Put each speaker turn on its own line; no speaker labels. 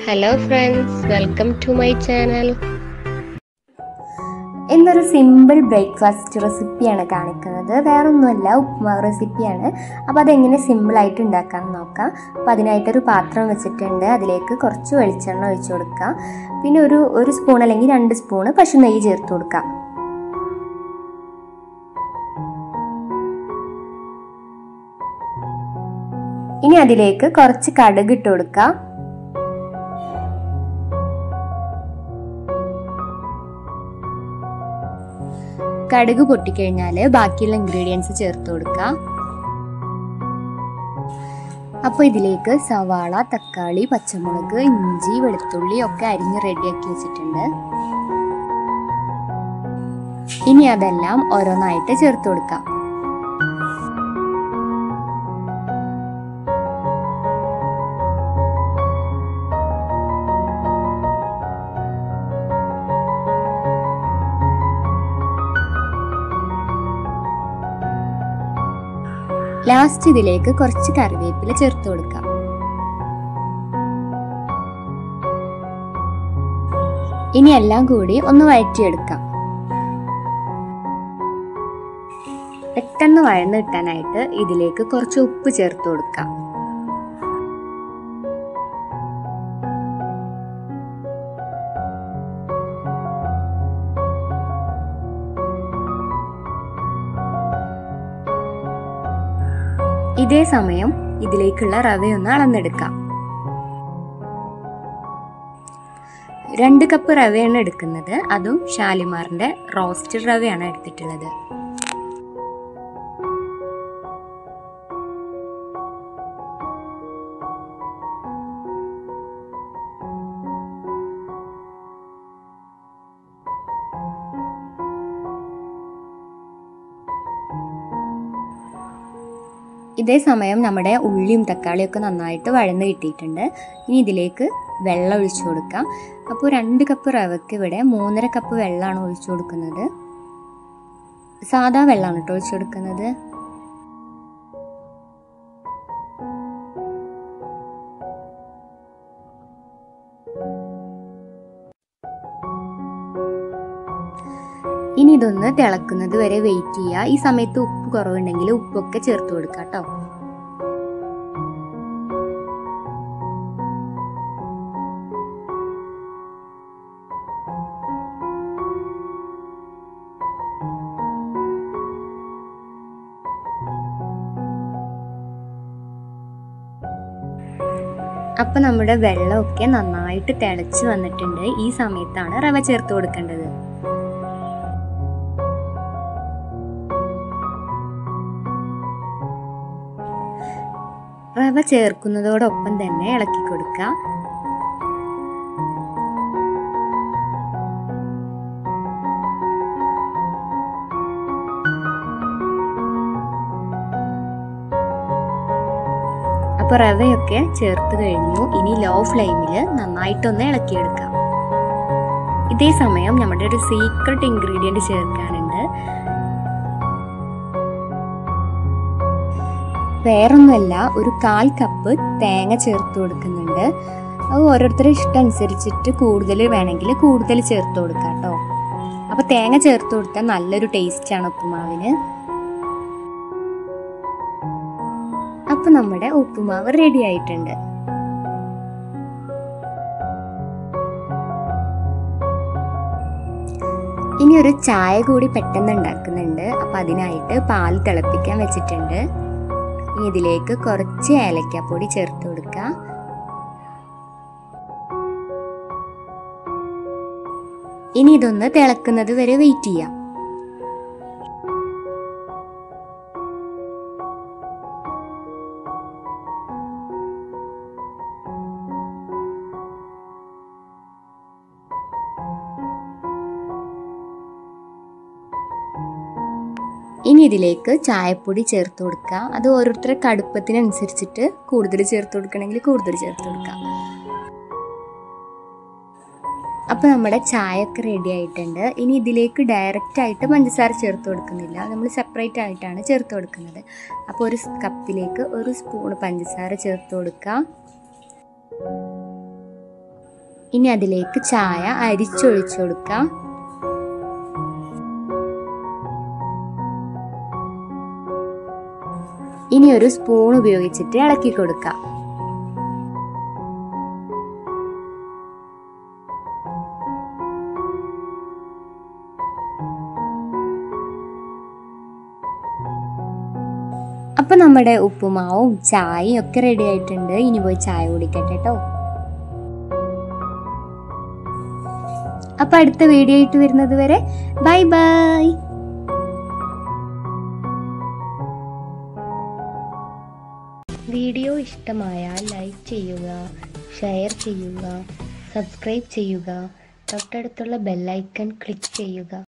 Hello friends, welcome to my channel.
ഇന്നൊരു simple breakfast റെസിപ്പിയാണ് കാണിക്കുന്നത്. വേറൊന്നുമല്ല, ഉപ്മാ റെസിപ്പിയാണ്. അപ്പോൾ അതെങ്ങനെ സിമ്പിളായിട്ട് ഉണ്ടാക്കാമെന്ന് നോക്കാം. അപ്പോൾ അതിനായിട്ടൊരു പാത്രം വെച്ചിട്ടുണ്ട്. അതിലേക്ക് കുറച്ച് വെളിച്ചെണ്ണ ഒഴിച്ചു കൊടുക്കാം. പിന്നെ ഒരു സ്പൂൺ അല്ലെങ്കിൽ 2 സ്പൂണ് പശു നെയ്യ് ചേർത്ത് കൊടുക്കാം. ഇനി അതിലേക്ക് കുറച്ച് കടുക് ഇട്ട് കൊടുക്കാം. കടുക് പൊട്ടിക്കഴിഞ്ഞാൽ ബാക്കിയുള്ള ഇൻഗ്രീഡിയൻസ് ചേർത്ത് കൊടുക്കാം. അപ്പോൾ ഇതിലേക്ക് സവാള, തക്കാളി, പച്ചമുളക്, ഇഞ്ചി, വെളുത്തുള്ളി ഒക്കെ അരിഞ്ഞ് റെഡിയാക്കി വെച്ചിട്ടുണ്ട്. ഇനി അതെല്ലാം ഓരോന്നായിട്ട് ചേർത്ത് കൊടുക്കാം. ലാസ്റ്റ് ഇതിലേക്ക് കുറച്ച് കറിവേപ്പില ചേർത്ത് കൊടുക്കാം. ഇനി എല്ലാം കൂടി ഒന്ന് വഴറ്റിയെടുക്കാം. പെട്ടെന്ന് വഴന്ന് കിട്ടാനായിട്ട് ഇതിലേക്ക് കുറച്ച് ഉപ്പ് ചേർത്ത് കൊടുക്കാം. ഇതേ സമയം ഇതിലേക്കുള്ള റവയൊന്ന് അളന്നെടുക്കാം. 2 കപ്പ് റവയാണ് എടുക്കുന്നത്. അതും ഷാലിമാറിന്റെ റോസ്റ്റഡ് റവയാണ് എടുത്തിട്ടുള്ളത്. ഇതേ സമയം നമ്മുടെ ഉള്ളിയും തക്കാളിയൊക്കെ നന്നായിട്ട് വഴന്ന് കിട്ടിയിട്ടുണ്ട്. ഇനി ഇതിലേക്ക് വെള്ളം ഒഴിച്ചു കൊടുക്കാം. അപ്പോൾ 2 കപ്പ് റവയ്ക്ക് ഇവിടെ 3.5 കപ്പ് വെള്ളമാണ് ഒഴിച്ചു കൊടുക്കുന്നത്. സാധാ വെള്ളമാണ് കേട്ടോ ഒഴിച്ചു കൊടുക്കുന്നത്. ഇനി ഇതൊന്ന് തിളക്കുന്നത് വരെ വെയിറ്റ് ചെയ്യുക. ഈ സമയത്ത് ഉപ്പ് കുറവുണ്ടെങ്കിൽ ഉപ്പൊക്കെ ചേർത്ത് കൊടുക്കാം കേട്ടോ. അപ്പം നമ്മുടെ വെള്ളമൊക്കെ നന്നായിട്ട് തിളച്ച് വന്നിട്ടുണ്ട്. ഈ സമയത്താണ് റവ ചേർത്ത് കൊടുക്കേണ്ടത്. റവ ചേർക്കുന്നതോടൊപ്പം തന്നെ ഇളക്കി കൊടുക്കുക. അപ്പോൾ റവയൊക്കെ ചേർത്ത് കഴിഞ്ഞു. ഇനി ലോ ഫ്ലെയിമിൽ നന്നായിട്ടൊന്ന് ഇളക്കിയെടുക്കാം. ഇതേ സമയം നമ്മുടെ ഒരു സീക്രട്ട് ഇൻഗ്രീഡിയൻറ്റ് ചേർക്കാനുണ്ട്. വേറൊന്നുമല്ല, ഒരു 1/4 കപ്പ് തേങ്ങ ചേർത്ത് കൊടുക്കുന്നുണ്ട്. അത് ഓരോരുത്തരുടെ ഇഷ്ടം അനുസരിച്ചിട്ട് കൂടുതൽ വേണമെങ്കിൽ കൂടുതൽ ചേർത്ത് കൊടുക്കാം കേട്ടോ. അപ്പോൾ തേങ്ങ ചേർത്ത് കൊടുത്താൽ നല്ലൊരു ടേസ്റ്റാണ് ഉപ്പുമാവിന്. അപ്പോൾ നമ്മുടെ ഉപ്പുമാവ് റെഡി ആയിട്ടുണ്ട്. ഇനി ഒരു ചായ കൂടി പെട്ടെന്ന് ഉണ്ടാക്കുന്നുണ്ട്. അപ്പോൾ അതിനായിട്ട് പാൽ തിളപ്പിക്കാൻ വെച്ചിട്ടുണ്ട്. ഇനി ഇതിലേക്ക് കുറച്ച് ഏലക്കാപ്പൊടി ചേർത്ത് കൊടുക്കാം. ഇനി ഇതൊന്ന് തിളക്കുന്നത് വരെ വെയിറ്റ് ചെയ്യാം. ഇനി ഇതിലേക്ക് ചായപ്പൊടി ചേർത്ത് കൊടുക്കുക. അത് ഓരോരുത്തരുടെ കടുപ്പത്തിനനുസരിച്ചിട്ട് കൂടുതൽ ചേർത്ത് കൊടുക്കണമെങ്കിൽ കൂടുതൽ ചേർത്ത് കൊടുക്കാം. അപ്പോൾ നമ്മുടെ ചായയൊക്കെ റെഡി ആയിട്ടുണ്ട്. ഇനി ഇതിലേക്ക് ഡയറക്റ്റായിട്ട് പഞ്ചസാര ചേർത്ത് കൊടുക്കുന്നില്ല, നമ്മൾ സെപ്പറേറ്റ് ആയിട്ടാണ് ചേർത്ത് കൊടുക്കുന്നത്. അപ്പോൾ ഒരു കപ്പിലേക്ക് 1 സ്പൂൺ പഞ്ചസാര ചേർത്ത് കൊടുക്കാം. ഇനി അതിലേക്ക് ചായ അരിച്ചൊഴിച്ചു കൊടുക്കാം. ഇനി ഒരു സ്പൂൺ ഉപയോഗിച്ചിട്ട് ഇളക്കി കൊടുക്കാം. അപ്പോൾ നമ്മുടെ ഉപ്പുമാവും ചായയും ഒക്കെ റെഡി ആയിട്ടുണ്ട്. ഇനി പോയി ചായ കുടിക്കട്ടെ കേട്ടോ. അപ്പോൾ അടുത്ത വീഡിയോ ആയിട്ട് വരുന്നത് വരെ ബൈ ബൈ.
വീഡിയോ ഇഷ്ടമായാൽ ലൈക്ക് ചെയ്യുക, ഷെയർ ചെയ്യുക, സബ്സ്ക്രൈബ് ചെയ്യുക, തൊട്ടടുത്തുള്ള ബെൽ ഐക്കൺ ക്ലിക്ക് ചെയ്യുക.